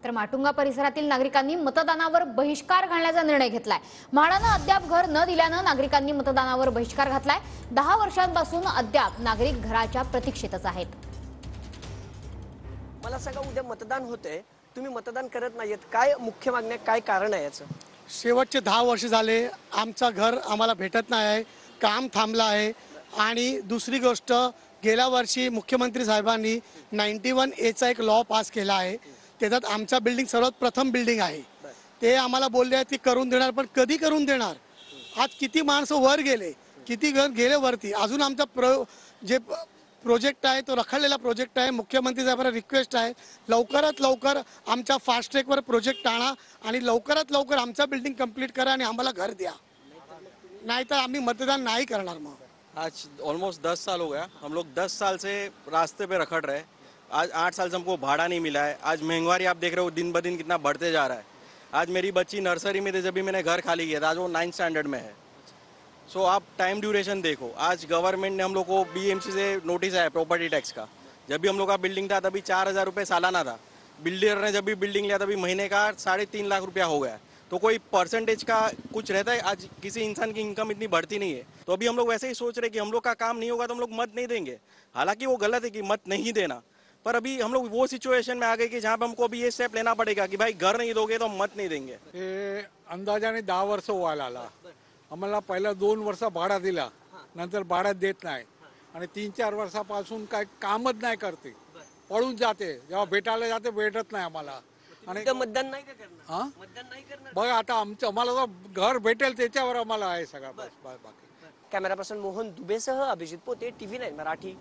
तर माटुंगा परिसरातील नागरिकांनी मतदानावर बहिष्कार घालण्याचा निर्णय घेतलाय। म्हाडानं अद्याप घर न दिल्यानं नागरिकांनी मतदानावर बहिष्कार घातलाय। 10 वर्षांपासून अद्याप नागरिक घराच्या प्रतीक्षेतच आहेत। मला सांगा, उद्या मतदान होते, तुम्ही मतदान करत नाहीयेत, काय मुख्य मागण्या, काय कारण आहे याचं? शेवटचे 10 वर्ष झाले आमचं घर आम्हाला भेटत नाही आहे, काम थांबलं आहे। आणि दुसरी गोष्ट, गेल्या वर्षी मुख्यमंत्री साहेबांनी 91A चा एक लॉ पास केला आहे। त्याच्यात आमचा बिल्डिंग सर्वात प्रथम बिल्डिंग आहे। ते आम्हाला बोलले आहेत की करून देणार, पण कधी करून देणार? आज किती माणसं वर गेले, किती घर गेले वरती, अजून आमचा जे प्रोजेक्ट आहे तो रखडलेला प्रोजेक्ट आहे। मुख्यमंत्री साहेबांना रिक्वेस्ट आहे, लवकरात लवकर आमच्या फास्ट ट्रॅकवर प्रोजेक्ट आणा आणि लवकरात लवकर आमचा बिल्डिंग कंप्लीट करा आणि आम्हाला घर द्या, नाहीतर आम्ही मतदान नहीं करणार। आज ऑलमोस्ट 10 साल हो गया, हम लोग 10 साल से रास्ते पे रखड़ रहे। आज 8 साल से हमको भाड़ा नहीं मिला है। आज महंगाई आप देख रहे हो दिन ब दिन कितना बढ़ते जा रहा है। आज मेरी बच्ची नर्सरी में थी जब भी मैंने घर खाली किया था, आज वो 9th स्टैंडर्ड में है। सो आप टाइम ड्यूरेशन देखो। आज गवर्नमेंट ने हम लोग को BMC से नोटिस आया प्रॉपर्टी टैक्स का। जब भी हम लोग का बिल्डिंग था तभी 4000 रुपये सालाना था। बिल्डर ने जब भी बिल्डिंग लिया तभी महीने का 3.5 लाख रुपया हो गया। तो कोई परसेंटेज का कुछ रहता है? आज किसी इंसान की इनकम इतनी बढ़ती नहीं है। तो अभी हम लोग वैसे ही सोच रहे कि हम लोग का काम नहीं होगा तो हम लोग मत नहीं देंगे। हालांकि वो गलत है कि मत नहीं देना, पर अभी हम लोग वो सिचुएशन में आ गए कि जहाँ पे हमको अभी ये स्टेप लेना पड़ेगा कि भाई घर नहीं दोगे तो हम मत नहीं देंगे। अंदाजाने 10 वर्ष व्हायला आला। आम्हाला पहिला 2 वर्ष भाडा दिला, नंतर भाडा देत नाही आणि 3-4 वर्षापासून काय कामच नाही करते, पळून जाते। जेव्हा भेटायला जाते भेटत नाही आम्हाला। आणि मतदान नाही का करणार? हां, मतदान नाही करणार। बघा आता आम्हाला घर भेटेल त्याच्यावर आम्हाला आहे सगळं। बाकी कॅमेरा पर्सन मोहन दुबेसह अभिजित पोते, TV9 मराठी।